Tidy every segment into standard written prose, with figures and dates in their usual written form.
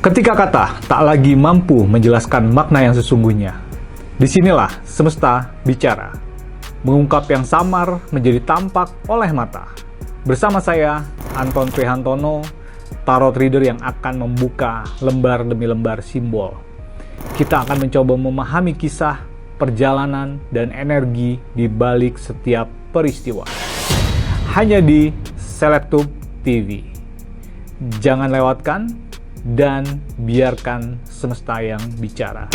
Ketika kata tak lagi mampu menjelaskan makna yang sesungguhnya, disinilah semesta bicara, mengungkap yang samar menjadi tampak oleh mata. Bersama saya, Anton Prihantono, tarot reader yang akan membuka lembar demi lembar simbol. Kita akan mencoba memahami kisah, perjalanan, dan energi di balik setiap peristiwa. Hanya di Selebtube TV. Jangan lewatkan dan biarkan semesta yang bicara.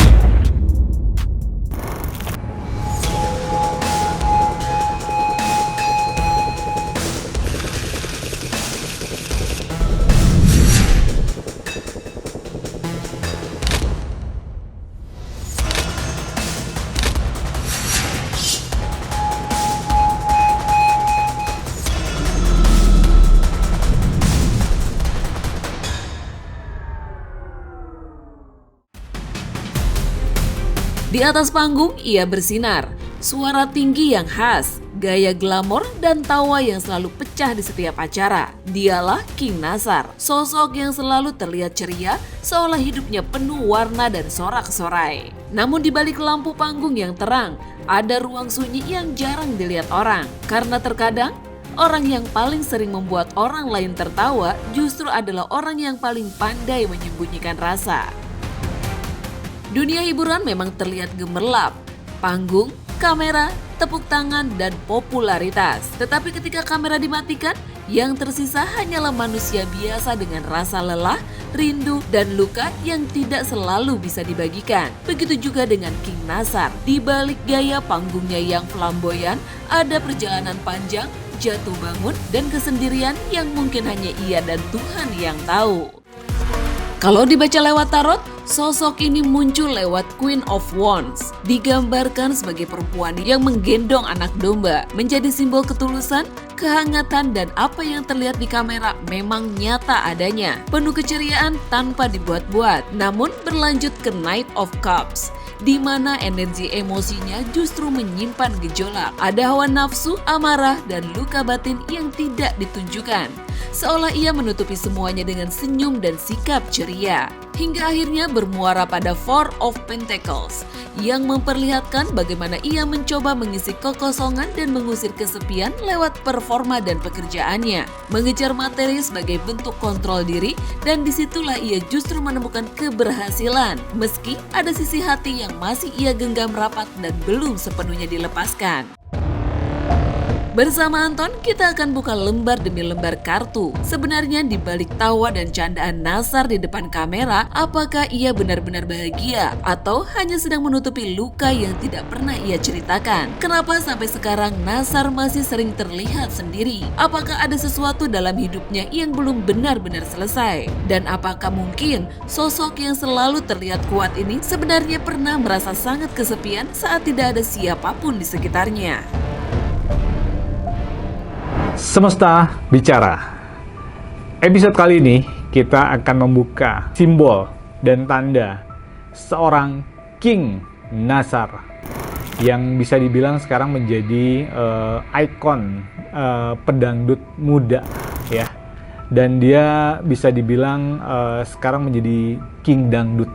Di atas panggung, ia bersinar. Suara tinggi yang khas, gaya glamor, dan tawa yang selalu pecah di setiap acara. Dialah King Nazar, sosok yang selalu terlihat ceria, seolah hidupnya penuh warna dan sorak-sorai. Namun di balik lampu panggung yang terang, ada ruang sunyi yang jarang dilihat orang. Karena terkadang, orang yang paling sering membuat orang lain tertawa justru adalah orang yang paling pandai menyembunyikan rasa. Dunia hiburan memang terlihat gemerlap, panggung, kamera, tepuk tangan, dan popularitas. Tetapi ketika kamera dimatikan, yang tersisa hanyalah manusia biasa dengan rasa lelah, rindu, dan luka yang tidak selalu bisa dibagikan. Begitu juga dengan King Nazar. Di balik gaya panggungnya yang flamboyan, ada perjalanan panjang, jatuh bangun, dan kesendirian yang mungkin hanya ia dan Tuhan yang tahu. Kalau dibaca lewat tarot, sosok ini muncul lewat Queen of Wands. Digambarkan sebagai perempuan yang menggendong anak domba, menjadi simbol ketulusan, kehangatan, dan apa yang terlihat di kamera memang nyata adanya. Penuh keceriaan tanpa dibuat-buat, namun berlanjut ke Knight of Cups, di mana energi emosinya justru menyimpan gejolak. Ada hawa nafsu, amarah, dan luka batin yang tidak ditunjukkan. Seolah ia menutupi semuanya dengan senyum dan sikap ceria. Hingga akhirnya bermuara pada Four of Pentacles yang memperlihatkan bagaimana ia mencoba mengisi kekosongan dan mengusir kesepian lewat performa dan pekerjaannya. Mengejar materi sebagai bentuk kontrol diri, dan disitulah ia justru menemukan keberhasilan meski ada sisi hati yang masih ia genggam rapat dan belum sepenuhnya dilepaskan. Bersama Anton, kita akan buka lembar demi lembar kartu. Sebenarnya di balik tawa dan candaan Nazar di depan kamera, apakah ia benar-benar bahagia atau hanya sedang menutupi luka yang tidak pernah ia ceritakan? Kenapa sampai sekarang Nazar masih sering terlihat sendiri? Apakah ada sesuatu dalam hidupnya yang belum benar-benar selesai? Dan apakah mungkin sosok yang selalu terlihat kuat ini sebenarnya pernah merasa sangat kesepian saat tidak ada siapapun di sekitarnya? Semesta bicara. Episode kali ini kita akan membuka simbol dan tanda seorang King Nazar yang bisa dibilang sekarang menjadi ikon pedangdut muda, ya. Dan dia bisa dibilang sekarang menjadi King Dangdut,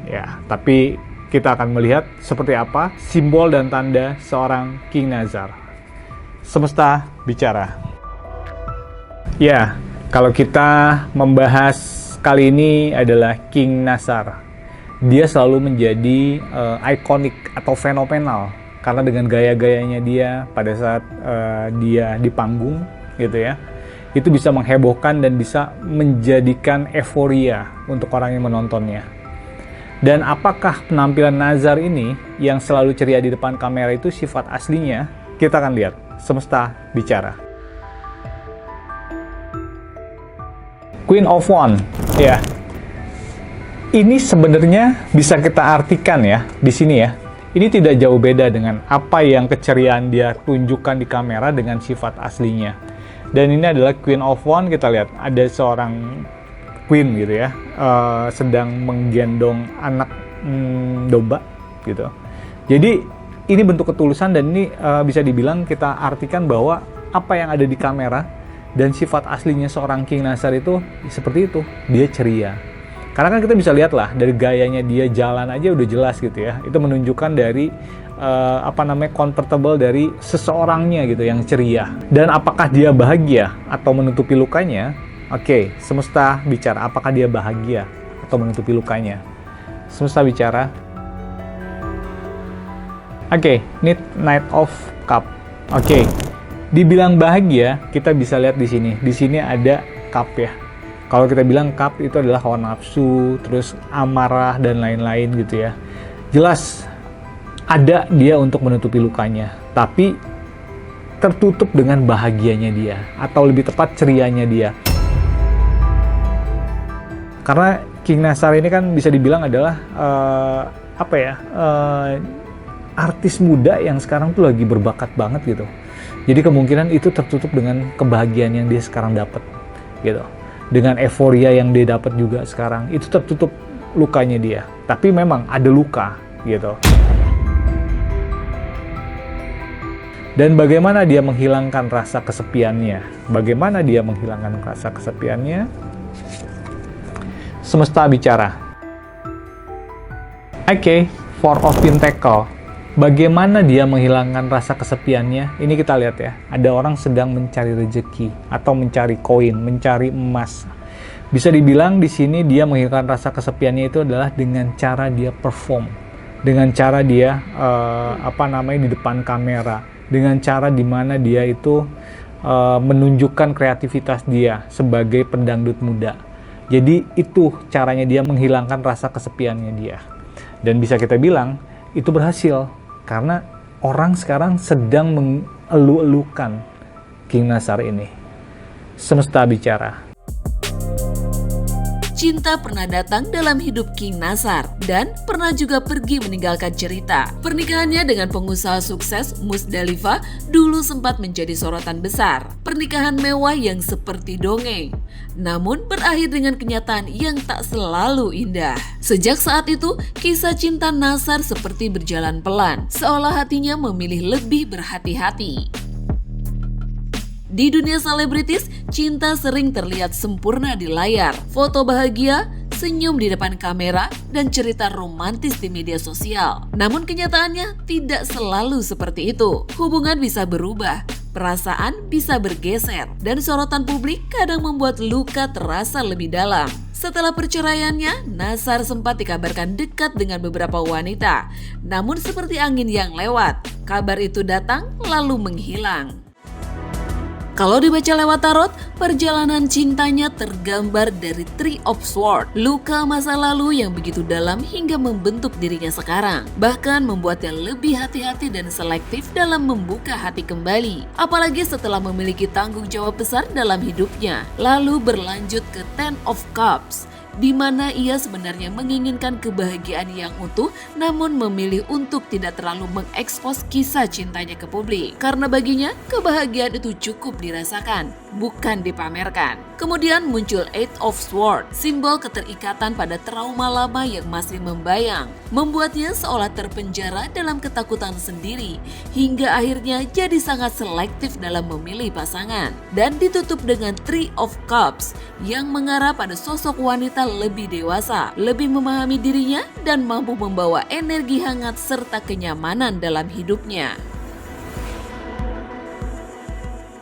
ya. Tapi kita akan melihat seperti apa simbol dan tanda seorang King Nazar. Semesta bicara. Ya, kalau kita membahas kali ini adalah King Nazar. Dia selalu menjadi ikonik atau fenomenal karena dengan gaya-gayanya dia pada saat dia di panggung gitu ya. Itu bisa menghebohkan dan bisa menjadikan euforia untuk orang yang menontonnya. Dan apakah penampilan Nazar ini yang selalu ceria di depan kamera itu sifat aslinya? Kita akan lihat. Semesta bicara. Queen of Wands, ya. Ini sebenarnya bisa kita artikan ya di sini ya. Ini tidak jauh beda dengan apa yang keceriaan dia tunjukkan di kamera dengan sifat aslinya. Dan ini adalah Queen of Wands. Kita lihat ada seorang queen gitu ya, sedang menggendong anak domba gitu. Jadi ini bentuk ketulusan, dan ini bisa dibilang kita artikan bahwa apa yang ada di kamera dan sifat aslinya seorang King Nazar itu seperti itu. Dia ceria, Karena kan kita bisa lihat lah dari gayanya dia jalan aja udah jelas gitu ya. Itu menunjukkan dari comfortable dari seseorangnya gitu yang ceria. Dan apakah dia bahagia atau menutupi lukanya? Oke, semesta bicara apakah dia bahagia atau menutupi lukanya. Semesta bicara. Oke, Knight of Cup. Oke. Dibilang bahagia, kita bisa lihat di sini. Di sini ada cup ya. Kalau kita bilang cup itu adalah hawa nafsu, terus amarah dan lain-lain gitu ya. Jelas ada dia untuk menutupi lukanya, tapi tertutup dengan bahagianya dia, atau lebih tepat cerianya dia. Karena King Nasar ini kan bisa dibilang adalah artis muda yang sekarang tuh lagi berbakat banget gitu. Jadi kemungkinan itu tertutup dengan kebahagiaan yang dia sekarang dapat gitu. Dengan euforia yang dia dapat juga sekarang, itu tertutup lukanya dia. Tapi memang ada luka gitu. Dan bagaimana dia menghilangkan rasa kesepiannya? Bagaimana dia menghilangkan rasa kesepiannya? Semesta bicara. Oke, Four of Pentacles. Bagaimana dia menghilangkan rasa kesepiannya? Ini kita lihat ya. Ada orang sedang mencari rezeki atau mencari koin, mencari emas. Bisa dibilang di sini dia menghilangkan rasa kesepiannya itu adalah dengan cara dia perform, dengan cara dia di depan kamera, dengan cara di mana dia itu menunjukkan kreativitas dia sebagai pendangdut muda. Jadi itu caranya dia menghilangkan rasa kesepiannya dia. Dan bisa kita bilang itu berhasil. Karena orang sekarang sedang mengeluh-elukan King Nasar ini. Semesta bicara. Cinta pernah datang dalam hidup King Nasar dan pernah juga pergi meninggalkan cerita. Pernikahannya dengan pengusaha sukses Musdalifa dulu sempat menjadi sorotan besar. Pernikahan mewah yang seperti dongeng, namun berakhir dengan kenyataan yang tak selalu indah. Sejak saat itu, kisah cinta Nasar seperti berjalan pelan, seolah hatinya memilih lebih berhati-hati. Di dunia selebritis, cinta sering terlihat sempurna di layar. Foto bahagia, senyum di depan kamera, dan cerita romantis di media sosial. Namun kenyataannya tidak selalu seperti itu. Hubungan bisa berubah, perasaan bisa bergeser, dan sorotan publik kadang membuat luka terasa lebih dalam. Setelah perceraiannya, Nasar sempat dikabarkan dekat dengan beberapa wanita. Namun seperti angin yang lewat, kabar itu datang lalu menghilang. Kalau dibaca lewat tarot, perjalanan cintanya tergambar dari Three of Swords, luka masa lalu yang begitu dalam hingga membentuk dirinya sekarang, bahkan membuatnya lebih hati-hati dan selektif dalam membuka hati kembali, apalagi setelah memiliki tanggung jawab besar dalam hidupnya. Lalu berlanjut ke Ten of Cups, di mana ia sebenarnya menginginkan kebahagiaan yang utuh, namun memilih untuk tidak terlalu mengekspos kisah cintanya ke publik. Karena baginya, kebahagiaan itu cukup dirasakan, bukan dipamerkan. Kemudian muncul Eight of Swords, simbol keterikatan pada trauma lama yang masih membayang, membuatnya seolah terpenjara dalam ketakutan sendiri, hingga akhirnya jadi sangat selektif dalam memilih pasangan. Dan ditutup dengan Three of Cups, yang mengarah pada sosok wanita lebih dewasa, lebih memahami dirinya, dan mampu membawa energi hangat serta kenyamanan dalam hidupnya.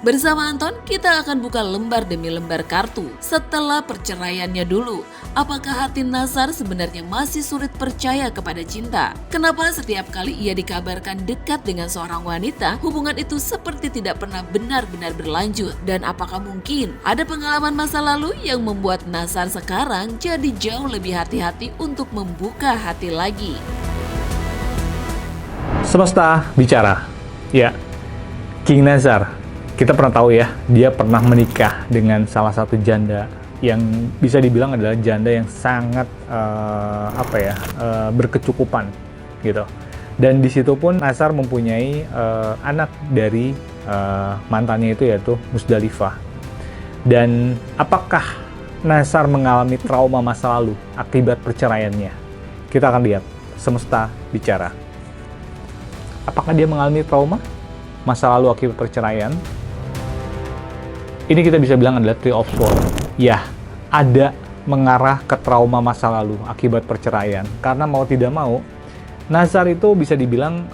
Bersama Anton, kita akan buka lembar demi lembar kartu. Setelah perceraiannya dulu, apakah hati Nasar sebenarnya masih sulit percaya kepada cinta? Kenapa setiap kali ia dikabarkan dekat dengan seorang wanita, hubungan itu seperti tidak pernah benar-benar berlanjut? Dan apakah mungkin ada pengalaman masa lalu yang membuat Nasar sekarang jadi jauh lebih hati-hati untuk membuka hati lagi? Semesta bicara. Ya, King Nasar. Kita pernah tahu ya, dia pernah menikah dengan salah satu janda yang bisa dibilang adalah janda yang sangat berkecukupan gitu. Dan di situ pun Nasar mempunyai anak dari mantannya itu, yaitu Musdalifah. Dan apakah Nasar mengalami trauma masa lalu akibat perceraiannya? Kita akan lihat. Semesta bicara. Apakah dia mengalami trauma masa lalu akibat perceraian? Ini kita bisa bilang adalah Three of Swords. Ya, ada mengarah ke trauma masa lalu akibat perceraian. Karena mau tidak mau, Nazar itu bisa dibilang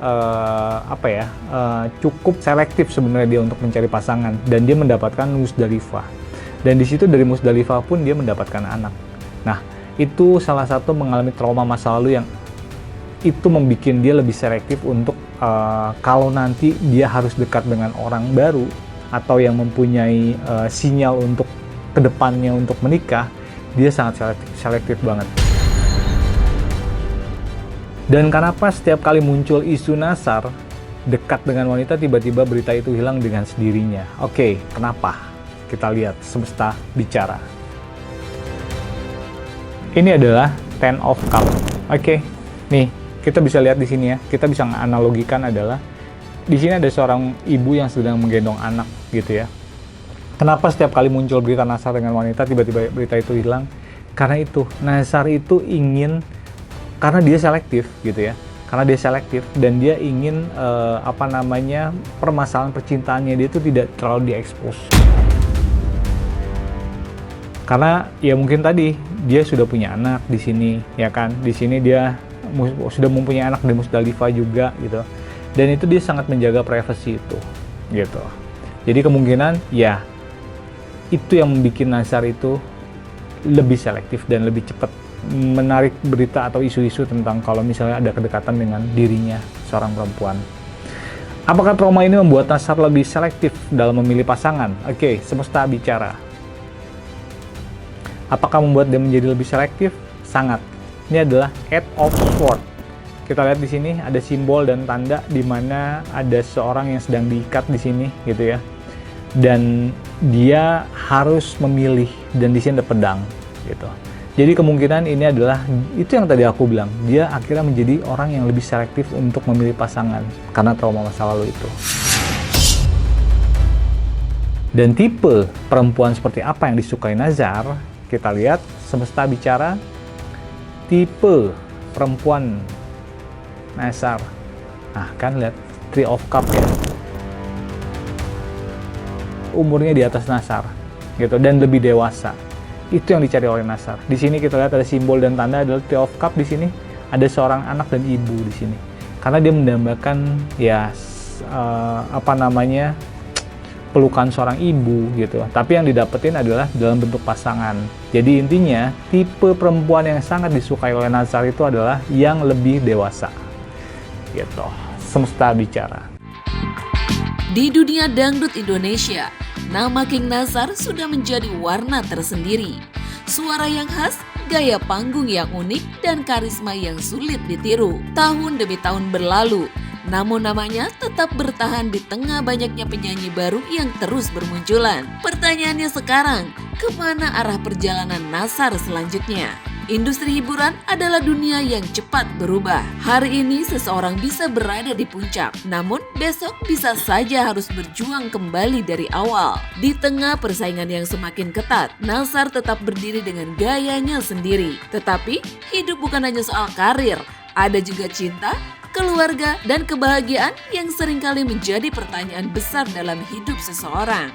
cukup selektif sebenarnya dia untuk mencari pasangan, dan dia mendapatkan Musdalifah. Dan di situ dari Musdalifah pun dia mendapatkan anak. Nah, itu salah satu mengalami trauma masa lalu yang itu membuat dia lebih selektif untuk kalau nanti dia harus dekat dengan orang baru atau yang mempunyai sinyal untuk kedepannya untuk menikah, dia sangat selektif banget. Dan kenapa setiap kali muncul isu Nazar dekat dengan wanita, tiba-tiba berita itu hilang dengan sendirinya? Oke, kenapa? Kita lihat semesta bicara. Ini adalah Ten of Cups. Oke, nih kita bisa lihat di sini ya. Kita bisa analogikan adalah di sini ada seorang ibu yang sedang menggendong anak gitu ya. Kenapa setiap kali muncul berita Nazar dengan wanita, tiba-tiba berita itu hilang? Karena itu, Nazar itu ingin, karena dia selektif gitu ya. Karena dia selektif dan dia ingin permasalahan percintaannya dia itu tidak terlalu diekspos. Karena ya mungkin tadi dia sudah punya anak di sini, ya kan? Di sini dia sudah mempunyai anak di Musdalifah juga gitu. Dan itu dia sangat menjaga privasi itu, gitu. Jadi kemungkinan ya itu yang membuat Nazar itu lebih selektif dan lebih cepat menarik berita atau isu-isu tentang kalau misalnya ada kedekatan dengan dirinya seorang perempuan. Apakah trauma ini membuat Nazar lebih selektif dalam memilih pasangan? Oke, semesta bicara. Apakah membuat dia menjadi lebih selektif? Sangat. Ini adalah Eight of Swords. Kita lihat di sini ada simbol dan tanda di mana ada seorang yang sedang diikat di sini, gitu ya. Dan dia harus memilih, dan di sini ada pedang, gitu. Jadi kemungkinan ini adalah itu yang tadi aku bilang. Dia akhirnya menjadi orang yang lebih selektif untuk memilih pasangan karena trauma masa lalu itu. Dan tipe perempuan seperti apa yang disukai Nazar? Kita lihat semesta bicara. Tipe perempuan Nazar. Nah, kan lihat Three of Cups ya. Umurnya di atas Nazar, gitu, dan lebih dewasa. Itu yang dicari oleh Nazar. Di sini kita lihat ada simbol dan tanda adalah Three of Cups. Di sini ada seorang anak dan ibu di sini. Karena dia mendambakan ya pelukan seorang ibu gitu. Tapi yang didapetin adalah dalam bentuk pasangan. Jadi intinya tipe perempuan yang sangat disukai oleh Nazar itu adalah yang lebih dewasa. Gitu. Semesta bicara. Di dunia dangdut Indonesia, nama King Nazar sudah menjadi warna tersendiri. Suara yang khas, gaya panggung yang unik, dan karisma yang sulit ditiru. Tahun demi tahun berlalu, namun namanya tetap bertahan di tengah banyaknya penyanyi baru yang terus bermunculan. Pertanyaannya sekarang, kemana arah perjalanan Nazar selanjutnya? Industri hiburan adalah dunia yang cepat berubah. Hari ini seseorang bisa berada di puncak, namun besok bisa saja harus berjuang kembali dari awal. Di tengah persaingan yang semakin ketat, Nazar tetap berdiri dengan gayanya sendiri. Tetapi hidup bukan hanya soal karir, ada juga cinta, keluarga, dan kebahagiaan yang seringkali menjadi pertanyaan besar dalam hidup seseorang.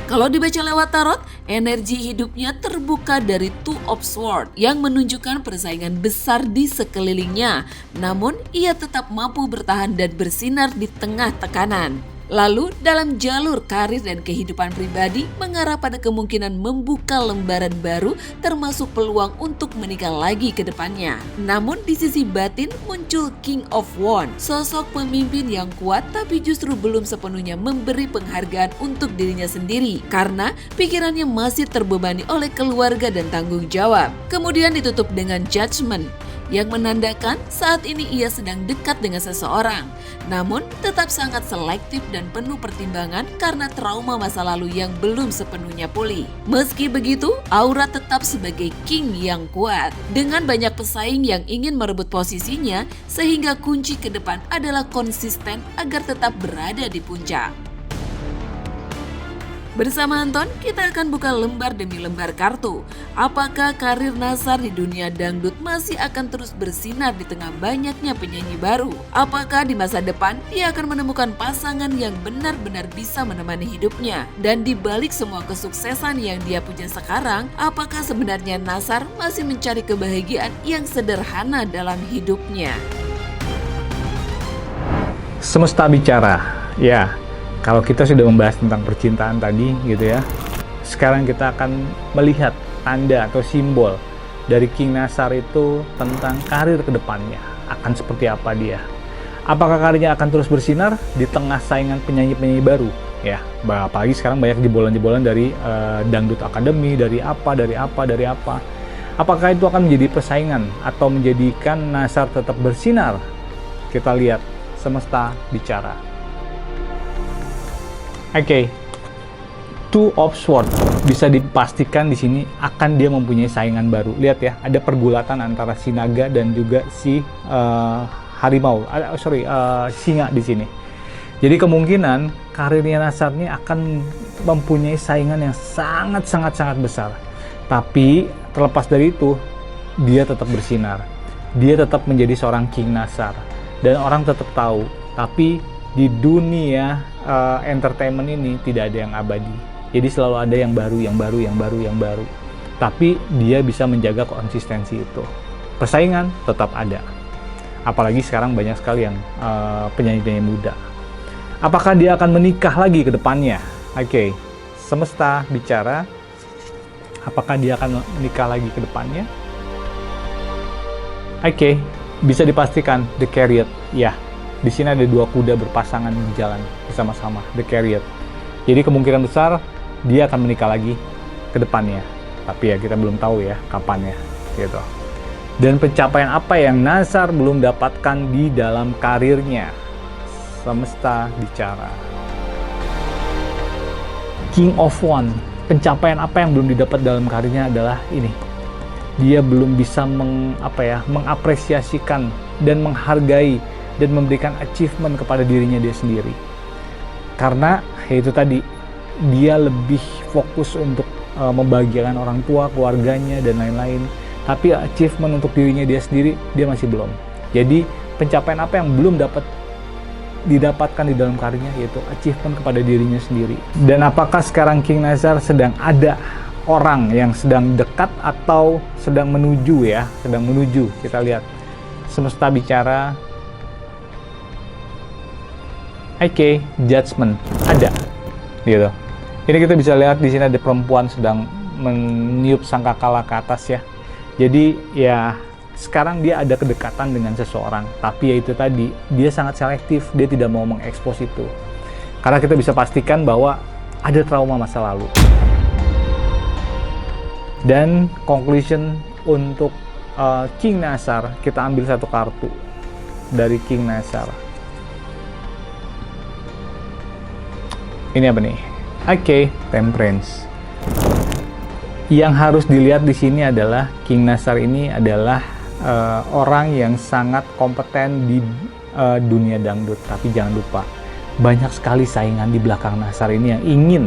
Kalau dibaca lewat tarot, energi hidupnya terbuka dari Two of Swords yang menunjukkan persaingan besar di sekelilingnya. Namun, ia tetap mampu bertahan dan bersinar di tengah tekanan. Lalu, dalam jalur karir dan kehidupan pribadi, mengarah pada kemungkinan membuka lembaran baru termasuk peluang untuk menikah lagi ke depannya. Namun di sisi batin muncul King of Wands, sosok pemimpin yang kuat tapi justru belum sepenuhnya memberi penghargaan untuk dirinya sendiri karena pikirannya masih terbebani oleh keluarga dan tanggung jawab. Kemudian ditutup dengan Judgment, yang menandakan saat ini ia sedang dekat dengan seseorang, namun tetap sangat selektif dan penuh pertimbangan karena trauma masa lalu yang belum sepenuhnya pulih. Meski begitu, aura tetap sebagai king yang kuat, dengan banyak pesaing yang ingin merebut posisinya, sehingga kunci ke depan adalah konsisten agar tetap berada di puncak. Bersama Anton, kita akan buka lembar demi lembar kartu. Apakah karir Nassar di dunia dangdut masih akan terus bersinar di tengah banyaknya penyanyi baru? Apakah di masa depan dia akan menemukan pasangan yang benar-benar bisa menemani hidupnya? Dan di balik semua kesuksesan yang dia punya sekarang, apakah sebenarnya Nassar masih mencari kebahagiaan yang sederhana dalam hidupnya? Semesta bicara. Ya, kalau kita sudah membahas tentang percintaan tadi gitu ya, sekarang kita akan melihat tanda atau simbol dari King Nassar itu tentang karir kedepannya. Akan seperti apa dia? Apakah karirnya akan terus bersinar di tengah saingan penyanyi-penyanyi baru? Ya, apalagi sekarang banyak jebolan-jebolan dari Dangdut Academy, dari apa. Apakah itu akan menjadi persaingan atau menjadikan Nassar tetap bersinar? Kita lihat semesta bicara. Oke, Two of Swords bisa dipastikan di sini akan dia mempunyai saingan baru. Lihat ya, ada pergulatan antara si naga dan juga si harimau. Singa di sini. Jadi kemungkinan karirnya Nassar ini akan mempunyai saingan yang sangat besar. Tapi terlepas dari itu, dia tetap bersinar. Dia tetap menjadi seorang King Nassar. Dan orang tetap tahu, tapi di dunia entertainment ini tidak ada yang abadi. Jadi selalu ada yang baru. Tapi dia bisa menjaga konsistensi itu. Persaingan tetap ada. Apalagi sekarang banyak sekali yang penyanyi-penyanyi muda. Apakah dia akan menikah lagi ke depannya? Oke, semesta bicara. Apakah dia akan menikah lagi ke depannya? Oke. Bisa dipastikan The Chariot, ya. Di sini ada dua kuda berpasangan jalan bersama-sama, The Chariot. Jadi kemungkinan besar dia akan menikah lagi ke depannya. Tapi ya kita belum tahu ya kapannya, gitu. Dan pencapaian apa yang Nassar belum dapatkan di dalam karirnya? Semesta bicara. King of Wands, pencapaian apa yang belum didapat dalam karirnya adalah ini. Dia belum bisa mengapresiasikan dan menghargai dan memberikan achievement kepada dirinya dia sendiri. Karena itu tadi, dia lebih fokus untuk membahagiakan orang tua, keluarganya, dan lain-lain. Tapi achievement untuk dirinya dia sendiri, dia masih belum. Jadi pencapaian apa yang belum didapatkan di dalam karirnya, yaitu achievement kepada dirinya sendiri. Dan apakah sekarang King Nassar sedang ada orang yang sedang dekat atau sedang menuju ya, kita lihat semesta bicara. Oke, judgment ada gitu. Ini kita bisa lihat di sini ada perempuan sedang meniup sangkakala ke atas ya. Jadi ya sekarang dia ada kedekatan dengan seseorang, tapi ya itu tadi, dia sangat selektif, dia tidak mau mengekspos itu. Karena kita bisa pastikan bahwa ada trauma masa lalu. Dan conclusion untuk King Nassar, kita ambil satu kartu dari King Nassar. Ini apa nih? Oke, Temperance. Yang harus dilihat di sini adalah King Nassar ini adalah orang yang sangat kompeten di dunia dangdut. Tapi jangan lupa, banyak sekali saingan di belakang Nassar ini yang ingin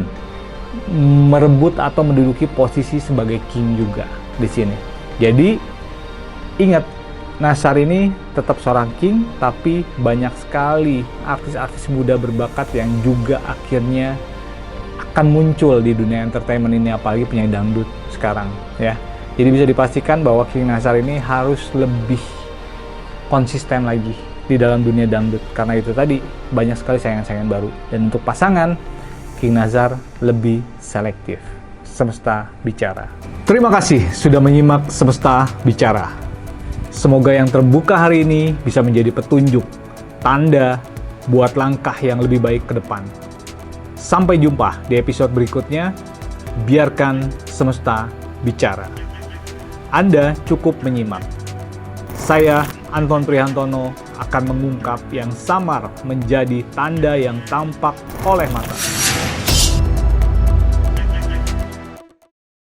merebut atau menduduki posisi sebagai king juga di sini. Jadi ingat, Nassar ini tetap seorang king, tapi banyak sekali artis-artis muda berbakat yang juga akhirnya akan muncul di dunia entertainment ini, apalagi penyanyi dangdut sekarang ya. Jadi bisa dipastikan bahwa King Nassar ini harus lebih konsisten lagi di dalam dunia dangdut, karena itu tadi banyak sekali saingan-saingan baru. Dan untuk pasangan, King Nassar lebih selektif. Semesta bicara. Terima kasih sudah menyimak Semesta Bicara. Semoga yang terbuka hari ini bisa menjadi petunjuk, tanda buat langkah yang lebih baik ke depan. Sampai jumpa di episode berikutnya. Biarkan semesta bicara. Anda cukup menyimak. Saya, Anton Prihantono, akan mengungkap yang samar menjadi tanda yang tampak oleh mata.